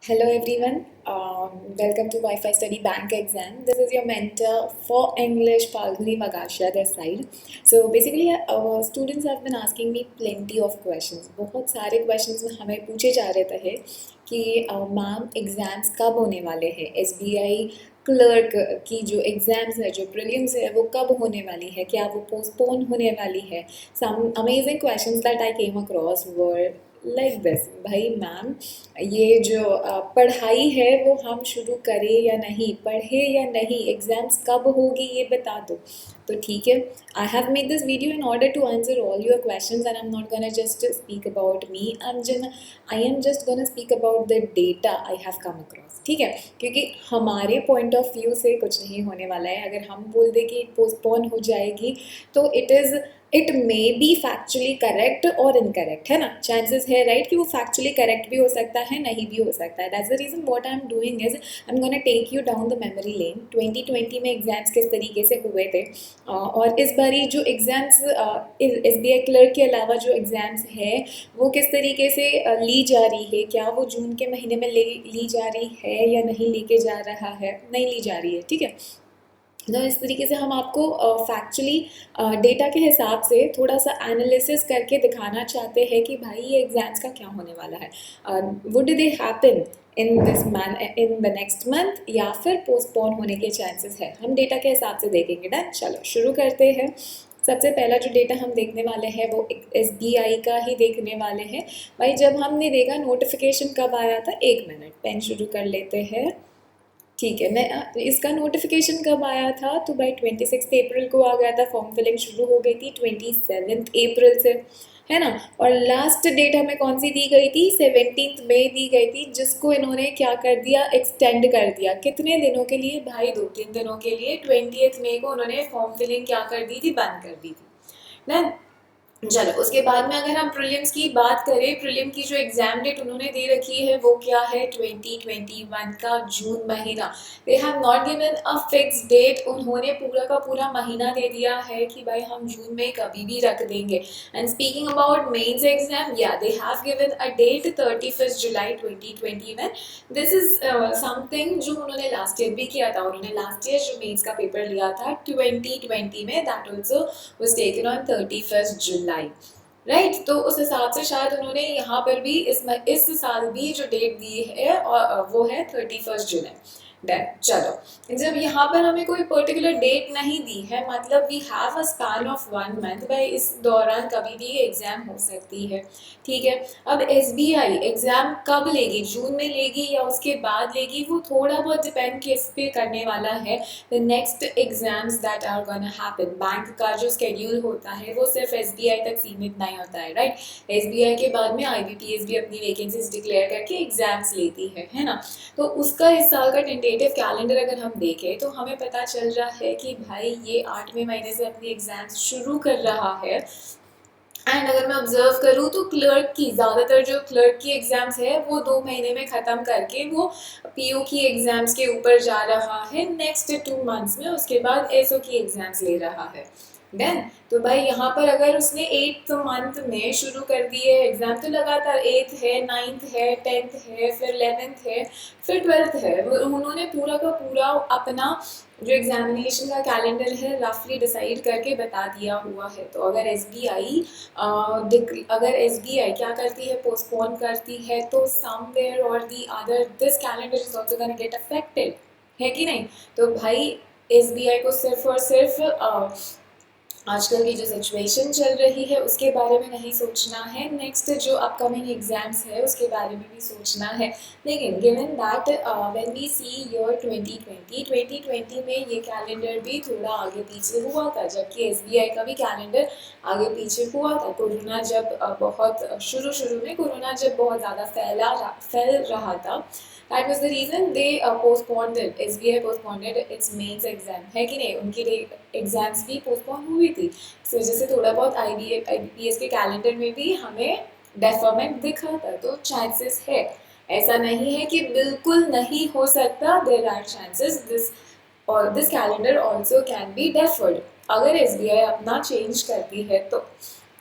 Hello everyone, welcome to Wi-Fi Study Bank exam. This is your mentor for English, Falguni Magasha this side. So basically, students have been asking me plenty of questions. बहुत सारे questions में हमें पूछे जा रहे थे कि ma'am exams कब होने वाले हैं, SBI क्लर्क की जो एग्ज़ाम्स है, जो प्रीलिम्स है, वो कब होने वाली है, क्या वो पोस्टपोन होने वाली है. Some amazing questions that I came across were like this. भाई मैम, ये जो पढ़ाई है वो हम शुरू करें या नहीं, पढ़े या नहीं, एग्ज़ाम्स कब होगी ये बता दो. तो ठीक है, I have made this video in order to answer all your questions and I am not gonna just speak about me, I am just gonna speak about the data I have come across. ठीक है, क्योंकि हमारे point of view से कुछ नहीं होने वाला है. अगर हम बोल दें कि पोस्टपोन हो जाएगी तो it may be factually correct और इनकरेक्ट, है ना. चांसेस है राइट कि वो फैक्चुअली करेक्ट भी हो सकता है, नहीं भी हो सकता है. That's the reason what I am doing is I am gonna take you down the memory lane. 2020 में एग्जाम्स किस तरीके से हुए थे और इस बारी जो एग्ज़ाम्स SBI क्लर्क के अलावा जो एग्ज़ाम्स है वो किस तरीके से ली जा रही है, क्या वो जून के महीने में ली जा रही है या नहीं लेके जा रहा है, नहीं ली जा रही है. ठीक है, तो इस तरीके से हम आपको फैक्चुअली डेटा के हिसाब से थोड़ा सा एनालिसिस करके दिखाना चाहते हैं कि भाई ये एग्ज़ाम्स का क्या होने वाला है. Would they happen in the next month या फिर पोस्टपोन होने के चांसेस है, हम डेटा के हिसाब से देखेंगे. डन, चलो शुरू करते हैं. सबसे पहला जो डेटा हम देखने वाले हैं वो SBI का ही देखने वाले हैं. भाई जब हमने देखा नोटिफिकेशन कब आया था, 1 मिनट पेन शुरू कर लेते हैं. ठीक है, मैं इसका नोटिफिकेशन कब आया था तो भाई 26 अप्रैल को आ गया था. फॉर्म फिलिंग शुरू हो गई थी 27 अप्रैल से, है ना. और लास्ट डेट हमें कौन सी दी गई थी, 17 मई दी गई थी, जिसको इन्होंने क्या कर दिया, एक्सटेंड कर दिया. कितने दिनों के लिए भाई, 2-3 दिनों के लिए. 20 मई को उन्होंने फॉर्म फिलिंग क्या कर दी थी, बंद कर दी थी ना. चलो उसके बाद में अगर हम प्रीलिम्स की बात करें, प्रीलिम की जो एग्जाम डेट उन्होंने दे रखी है वो क्या है, 2021 का जून महीना. They have not given a fix date. उन्होंने पूरा का पूरा महीना दे दिया है कि भाई हम जून में कभी भी रख देंगे. And speaking about mains exam, या they have given a date 31 July 2021. This is something जो उन्होंने लास्ट ईयर भी किया था. उन्होंने लास्ट ईयर जो मेंस का पेपर लिया था 2020 में, that also was taken on 31 July, right. तो उस हिसाब से शायद उन्होंने यहाँ पर भी इस साल भी जो डेट दी है और वो है 31 जुलाई. डन, चलो जब यहाँ पर हमें कोई पर्टिकुलर डेट नहीं दी है, मतलब we have a span of 1 month, भाई इस दौरान कभी भी एग्जाम हो सकती है. ठीक है, अब SBI एग्जाम कब लेगी, जून में लेगी या उसके बाद लेगी, वो थोड़ा बहुत डिपेंड किस पे करने वाला है. The next exams that are gonna happen, bank का जो स्केड्यूल होता है वो सिर्फ SBI तक सीमित नहीं होता है, राइट. SBI के बाद में IBPS भी अपनी वैकेंसीज डिक्लेयर करके एग्जाम्स लेती है ना. तो उसका इस साल का टेंटेटिव कैलेंडर अगर हम देखें तो हमें पता चल रहा है कि भाई ये 8वें महीने से अपनी एग्जाम्स शुरू कर रहा है. एंड अगर मैं ऑब्जर्व करूँ तो क्लर्क की ज़्यादातर जो क्लर्क की एग्ज़ाम्स है वो 2 महीने में ख़त्म करके वो PO की एग्ज़ाम्स के ऊपर जा रहा है नेक्स्ट 2 मंथ्स में. उसके बाद SO की एग्ज़ाम्स ले रहा है. देन तो भाई यहाँ पर अगर उसने 8th मंथ में शुरू कर दिए एग्ज़ाम तो लगातार 8th है, 9th है, 10th है, फिर 11th है, फिर 12th है. उन्होंने पूरा का पूरा अपना जो एग्जामिनेशन का कैलेंडर है रफली डिसाइड करके बता दिया हुआ है. तो अगर SBI क्या करती है, पोस्टपोन करती है, तो समवेयर और the other this calendar is also gonna get affected, है कि नहीं. तो भाई SBI को सिर्फ और सिर्फ आजकल की जो सिचुएशन चल रही है उसके बारे में नहीं सोचना है, नेक्स्ट जो अपकमिंग एग्जाम्स है उसके बारे में भी सोचना है. लेकिन given that when we see year 2020 में ये कैलेंडर भी थोड़ा आगे पीछे हुआ था, जबकि SBI का भी कैलेंडर आगे पीछे हुआ था. कोरोना जब बहुत शुरू में कोरोना जब बहुत ज़्यादा फैल रहा था, that was the reason they postponed it. SBI postponed its mains exam, है कि नहीं. उनकी एग्जाम्स भी पोस्टपोन हुई थी, इस वजह से थोड़ा बहुत IBPS के कैलेंडर में भी हमें डेफरमेंट दिखा था. तो चांसेस है, ऐसा नहीं है कि बिल्कुल नहीं हो सकता. There are chances this calendar also can be deferred अगर SBI अपना चेंज करती है तो.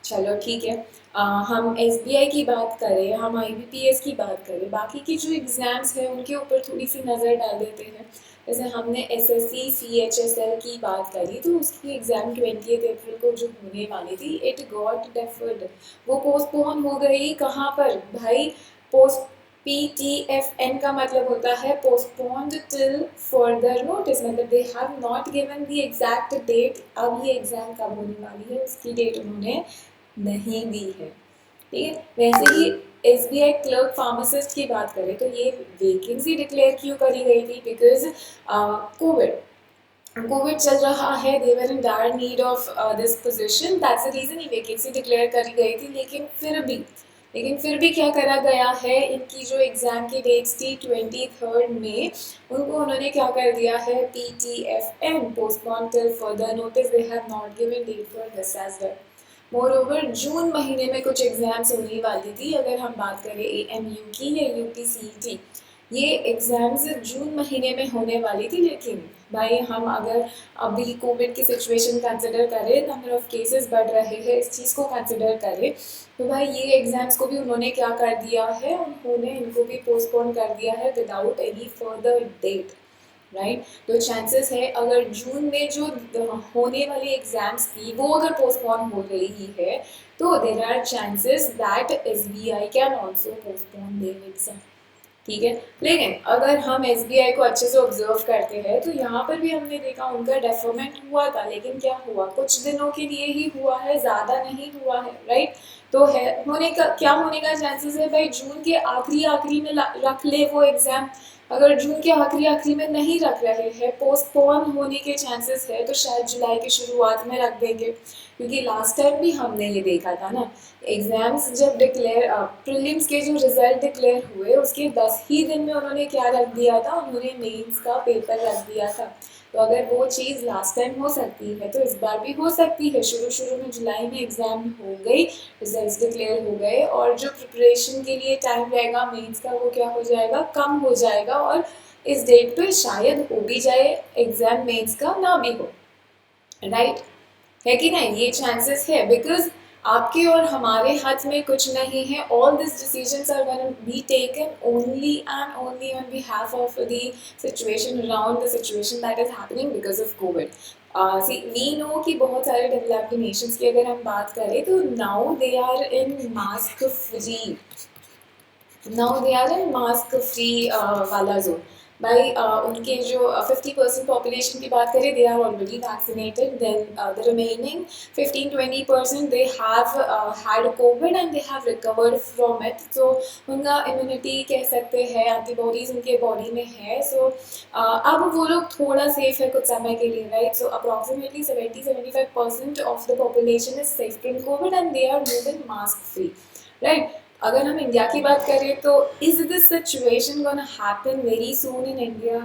चलो ठीक है, हम SBI की बात करें, हम IBPS की बात करें, बाकी की जो एग्ज़ाम्स हैं उनके ऊपर थोड़ी सी नज़र डाल देते हैं। जैसे हमने SSC CHSL की बात करी तो उसकी एग्ज़ाम 20 अप्रैल को जो होने वाली थी, इट गॉट डेफर्ड। वो पोस्टपोन हो गई। कहाँ पर भाई? पोस्ट PTFN का मतलब होता है पोस्टपोन्ड टिल फर्दर नोटिस, मतलब they have not given the exact date. अब ये एग्ज़ाम कब होने वाली है उसकी डेट उन्होंने नहीं दी है। ठीक है। वैसे ही SBI क्लर्क फार्मासिस्ट की बात करें तो ये वैकेंसी डिक्लेयर क्यों करी गई थी? बिकॉज कोविड चल रहा है, they were in dire need of this position, that's the reason ये वैकेंसी डिक्लेयर करी गई थी। लेकिन फिर भी क्या करा गया है, इनकी जो एग्ज़ाम की डेट्स थी 23 में, उनको उन्होंने क्या कर दिया है? PTFN, postpone till further notice, they have not given date for this as well. More जून महीने में कुछ एग्ज़ाम्स होने वाली थी। अगर हम बात करें AMU की या UPCET, ये एग्ज़ाम्स जून महीने में होने वाली थी। लेकिन भाई हम अगर अभी कोविड की सिचुएशन कंसिडर करें, नंबर ऑफ़ केसेस बढ़ रहे हैं, इस चीज़ को कंसिडर करें तो भाई ये एग्ज़ाम्स को भी उन्होंने क्या कर दिया है? उन्होंने इनको भी पोस्टपोन कर दिया है without any further date, right. तो चांसेस है अगर जून में जो होने वाली एग्जाम्स थी वो अगर पोस्टपोन हो रही है तो there are chances that SBI can also postpone their exam. ठीक है। लेकिन अगर हम SBI को अच्छे से ऑब्जर्व करते हैं तो यहाँ पर भी हमने देखा उनका डेफरमेंट हुआ था, लेकिन क्या हुआ? कुछ दिनों के लिए ही हुआ है, ज़्यादा नहीं हुआ है, राइट। तो है होने का क्या होने का चांसेस है भाई? जून के आखिरी में रख ले वो एग्ज़ाम। अगर जून के आखिरी में नहीं रख रहे हैं, पोस्टपोन होने के चांसेस है, तो शायद जुलाई की शुरुआत में रख देंगे। क्योंकि लास्ट टाइम भी हमने ये देखा था ना, एग्ज़ाम्स जब प्रीलिम्स के जो रिजल्ट डिक्लेयर हुए उसके 10 ही दिन में उन्होंने क्या रख दिया था? उन्होंने मेंस का पेपर रख दिया था। तो अगर वो चीज़ लास्ट टाइम हो सकती है तो इस बार भी हो सकती है। शुरू में जुलाई में एग्ज़ाम हो गई, रिजल्ट्स डिक्लेयर हो गए और जो प्रिपरेशन के लिए टाइम रहेगा मेंस का वो क्या हो जाएगा? कम हो जाएगा और इस डेट पे शायद हो भी जाए एग्ज़ाम, मेंस का ना भी हो, राइट। है कि नहीं? ये चांसेस है बिकॉज आपके और हमारे हाथ में कुछ नहीं है। All this decisions are gonna be taken only and only on behalf of the situation around the situation that is happening because of COVID. See we know कि बहुत सारे डेवलप्ड नेशंस की अगर हम बात करें तो now they are in mask free, वाला जोन। भाई उनके जो 50% पॉपुलेशन की बात करें, they are already vaccinated, then the remaining 15-20% they have had COVID and they have recovered from it. तो उनका इम्यूनिटी कह सकते हैं, एंटीबॉडीज उनके बॉडी में है। सो अब वो लोग थोड़ा सेफ है कुछ समय के लिए, right. So approximately 70-75% of the population is safe from COVID and they are moving mask free, right. अगर हम इंडिया की बात करें तो is this situation gonna happen very soon in India?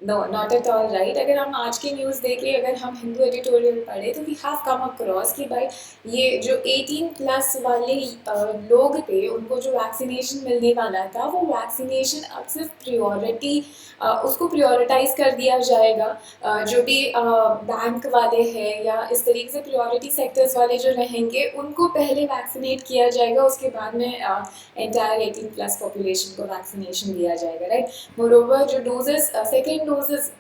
No, not at all, right. अगर हम आज की न्यूज़ देखें, अगर हम हिंदू एडिटोरियल पढ़े तो वी हैव कम अक्रॉस कि भाई ये जो 18+ वाले लोग थे उनको जो वैक्सीनेशन मिलने वाला था वो वैक्सीनेशन अब सिर्फ प्रियोरिटी, उसको प्रियोरिटाइज कर दिया जाएगा। जो भी बैंक वाले हैं या इस तरीके से प्रियोरिटी सेक्टर्स वाले जो रहेंगे उनको पहले वैक्सीनेट किया जाएगा, उसके बाद में एंटायर 18+ पॉपुलेशन को वैक्सीनेशन दिया जाएगा, राइट। मोरोवर जो डोजेस, सेकेंड डोजेस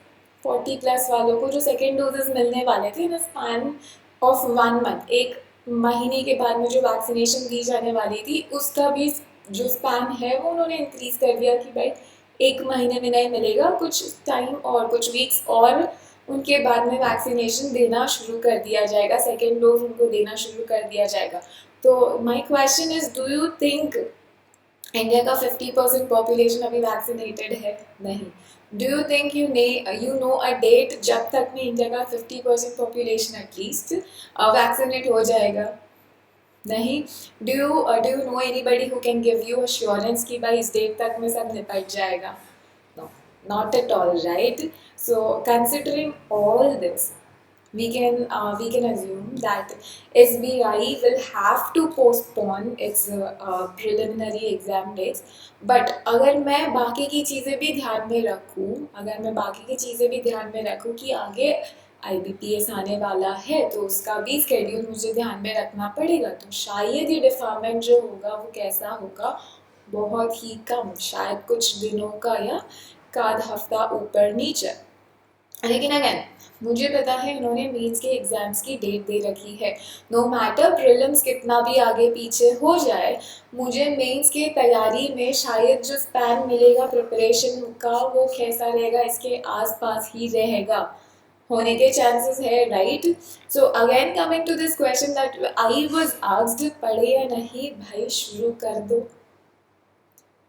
40+ वालों को जो सेकेंड डोजेस मिलने वाले थे इन स्पैन ऑफ 1 मंथ, एक महीने के बाद में जो वैक्सीनेशन दी जाने वाली थी उसका भी जो स्पैन है वो उन्होंने इंक्रीज कर दिया कि भाई 1 महीने में नहीं मिलेगा, कुछ टाइम और कुछ वीक्स और उनके बाद में वैक्सीनेशन देना शुरू कर दिया जाएगा, सेकेंड डोज उनको देना शुरू कर दिया जाएगा। तो my question is, do you think India का 50% पॉपुलेशन अभी वैक्सीनेटेड है? नहीं। Do you think you know a date जब तक में इंडिया का 50% पॉपुलेशन एटलीस्ट वैक्सीनेट हो जाएगा? नहीं। Do you know anybody who can give you assurance कि भाई इस डेट तक में सब निपट जाएगा? No, not at all, right. So considering all this we can assume that SBI will have to postpone its preliminary exam dates. But अगर मैं बाकी की चीज़ें भी ध्यान में रखूँ कि आगे IBPS आने वाला है तो उसका भी स्केड्यूल मुझे ध्यान में रखना पड़ेगा। तो शायद ये डिफरमेंट जो होगा वो कैसा होगा, बहुत ही कम, शायद कुछ दिनों का या आध हफ्ता ऊपर नीचे। लेकिन अगेन मुझे पता है इन्होंने मेंस के एग्ज़ाम्स की डेट दे रखी है। नो मैटर प्रीलिम्स कितना भी आगे पीछे हो जाए, मुझे मेंस के तैयारी में शायद जो स्पैन मिलेगा प्रिपरेशन का वो कैसा रहेगा, इसके आसपास ही रहेगा, होने के चांसेस है, right. So again coming to this question that I was asked, पढ़े या नहीं, भाई शुरू कर दो।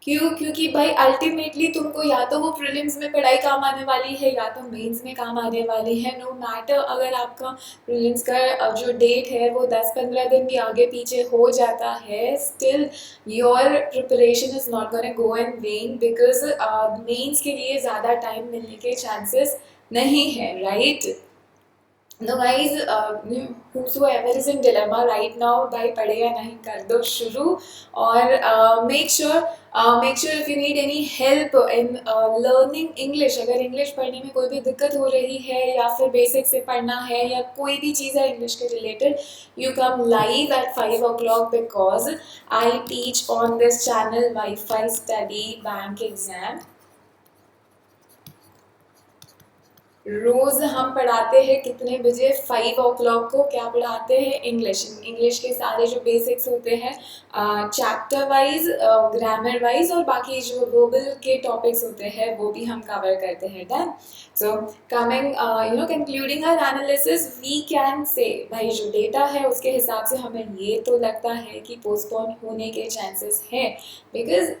क्यों? क्योंकि भाई अल्टीमेटली तुमको या तो वो प्रीलिम्स में पढ़ाई काम आने वाली है या तो मेंस में काम आने वाली है। नो मैटर अगर आपका प्रीलिम्स का जो डेट है वो 10-15 दिन भी आगे पीछे हो जाता है, still your preparation is not gonna go in vain, because mains के लिए ज़्यादा टाइम मिलने के चांसेस नहीं है, right. No guys, whosoever is in dilemma right now, भाई पढ़े या नहीं, कर दो शुरू। और make sure if you need any help in learning English, अगर इंग्लिश पढ़ने में कोई भी दिक्कत हो रही है या फिर बेसिक से पढ़ना है या कोई भी चीज़ है इंग्लिश के related, you come live at 5 o'clock because I teach on this channel Wi-Fi Study Bank Exam। रोज़ हम पढ़ाते हैं कितने बजे? 5 o'clock को। क्या पढ़ाते हैं? इंग्लिश के सारे जो बेसिक्स होते हैं चैप्टर वाइज, ग्रामर वाइज, और बाकी जो वर्बल के टॉपिक्स होते हैं वो भी हम कवर करते हैं। Done. So coming concluding our analysis, we can say भाई जो डेटा है उसके हिसाब से हमें ये तो लगता है कि पोस्टपोन होने के चांसेस हैं, बिकॉज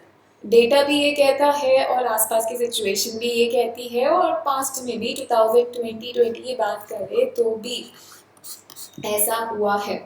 डेटा भी ये कहता है और आसपास की सिचुएशन भी ये कहती है, और पास्ट में भी 2020 की बात करें तो भी ऐसा हुआ है।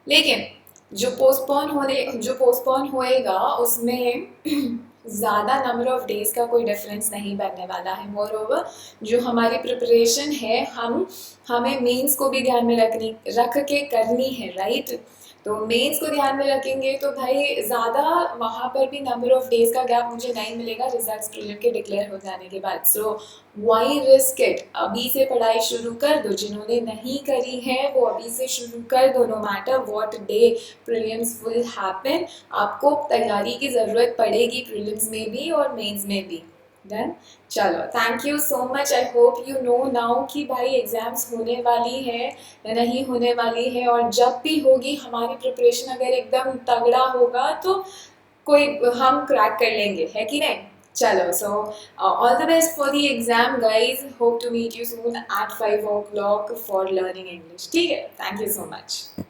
लेकिन जो पोस्टपोन होएगा उसमें ज़्यादा नंबर ऑफ डेज का कोई डिफरेंस नहीं बनने वाला है। मोर ओवर जो हमारी प्रिपरेशन है हमें मेंस को भी ध्यान में रख के करनी है, राइट। तो मेंस को ध्यान में रखेंगे तो भाई ज़्यादा वहाँ पर भी नंबर ऑफ डेज का गैप मुझे नहीं मिलेगा रिजल्ट्स प्रीलिम के डिक्लेयर हो जाने के बाद। सो वाई रिस्क इट, अभी से पढ़ाई शुरू कर दो। जिन्होंने नहीं करी है वो अभी से शुरू कर दो। No matter what day prelims will happen, आपको तैयारी की ज़रूरत पड़ेगी प्रीलिम्स में भी और मेंस में भी। डन। चलो, thank you so much. I hope you know now कि भाई एग्ज़ाम्स होने वाली है या नहीं होने वाली है, और जब भी होगी हमारी प्रिपरेशन अगर एकदम तगड़ा होगा तो कोई हम क्रैक कर लेंगे, है कि नहीं। चलो, so all the best for the exam guys. Hope to meet you soon at 5 o'clock for learning English. ठीक है, थैंक यू सो मच।